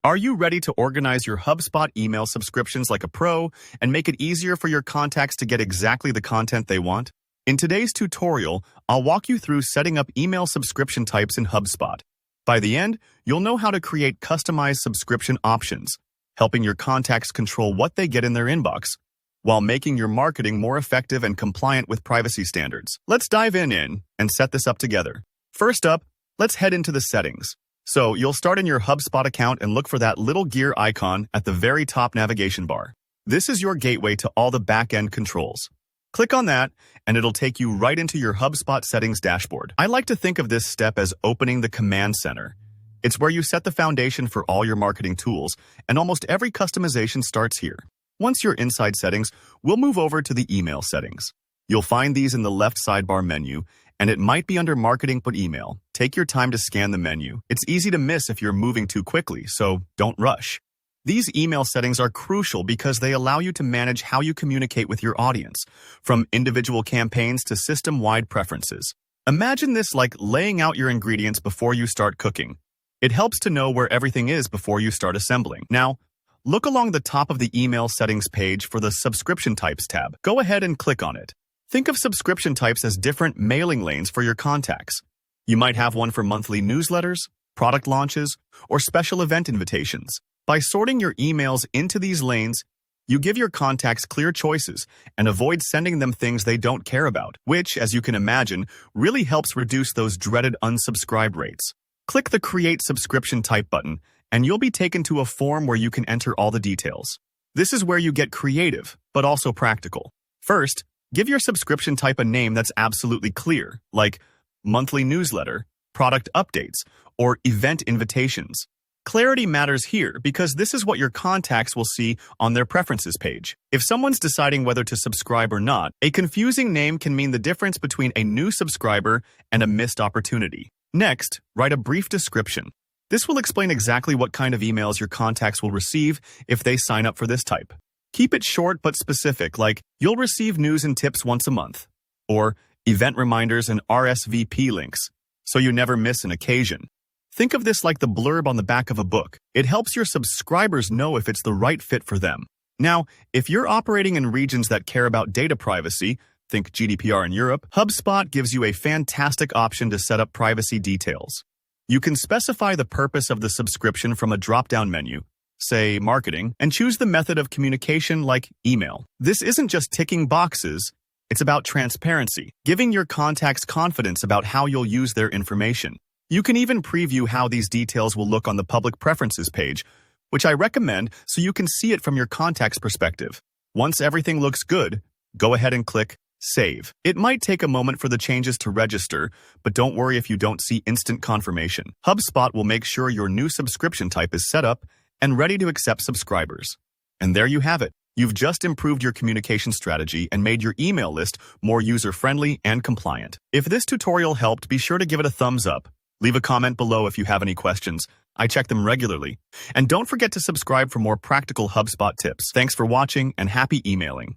Are you ready to organize your HubSpot email subscriptions like a pro and make it easier for your contacts to get exactly the content they want? In today's tutorial, I'll walk you through setting up email subscription types in HubSpot. By the end, you'll know how to create customized subscription options, helping your contacts control what they get in their inbox, while making your marketing more effective and compliant with privacy standards. Let's dive in and set this up together. First up, let's head into the settings. So you'll start in your HubSpot account and look for that little gear icon at the very top navigation bar. This is your gateway to all the back-end controls. Click on that, and it'll take you right into your HubSpot settings dashboard. I like to think of this step as opening the command center. It's where you set the foundation for all your marketing tools, and almost every customization starts here. Once you're inside settings, we'll move over to the email settings. You'll find these in the left sidebar menu, and it might be under Marketing but Email. Take your time to scan the menu. It's easy to miss if you're moving too quickly, so don't rush. These email settings are crucial because they allow you to manage how you communicate with your audience, from individual campaigns to system-wide preferences. Imagine this like laying out your ingredients before you start cooking. It helps to know where everything is before you start assembling. Now, look along the top of the email settings page for the Subscription Types tab. Go ahead and click on it. Think of subscription types as different mailing lanes for your contacts. You might have one for monthly newsletters, product launches, or special event invitations. By sorting your emails into these lanes, you give your contacts clear choices and avoid sending them things they don't care about, which, as you can imagine, really helps reduce those dreaded unsubscribe rates. Click the Create Subscription Type button, and you'll be taken to a form where you can enter all the details. This is where you get creative, but also practical. First, give your subscription type a name that's absolutely clear, like monthly newsletter, product updates, or event invitations. Clarity matters here because this is what your contacts will see on their preferences page. If someone's deciding whether to subscribe or not, a confusing name can mean the difference between a new subscriber and a missed opportunity. Next, write a brief description. This will explain exactly what kind of emails your contacts will receive if they sign up for this type. Keep it short but specific, like you'll receive news and tips once a month, or event reminders and RSVP links, so you never miss an occasion. Think of this like the blurb on the back of a book. It helps your subscribers know if it's the right fit for them. Now, if you're operating in regions that care about data privacy, think GDPR in Europe, HubSpot gives you a fantastic option to set up privacy details. You can specify the purpose of the subscription from a drop-down menu, say marketing, and choose the method of communication like email. This isn't just ticking boxes, it's about transparency, giving your contacts confidence about how you'll use their information. You can even preview how these details will look on the public preferences page, which I recommend so you can see it from your contact's perspective. Once everything looks good, go ahead and click Save. It might take a moment for the changes to register, but don't worry if you don't see instant confirmation. HubSpot will make sure your new subscription type is set up and ready to accept subscribers. And there you have it. You've just improved your communication strategy and made your email list more user-friendly and compliant. If this tutorial helped, be sure to give it a thumbs up. Leave a comment below if you have any questions. I check them regularly. And don't forget to subscribe for more practical HubSpot tips. Thanks for watching and happy emailing.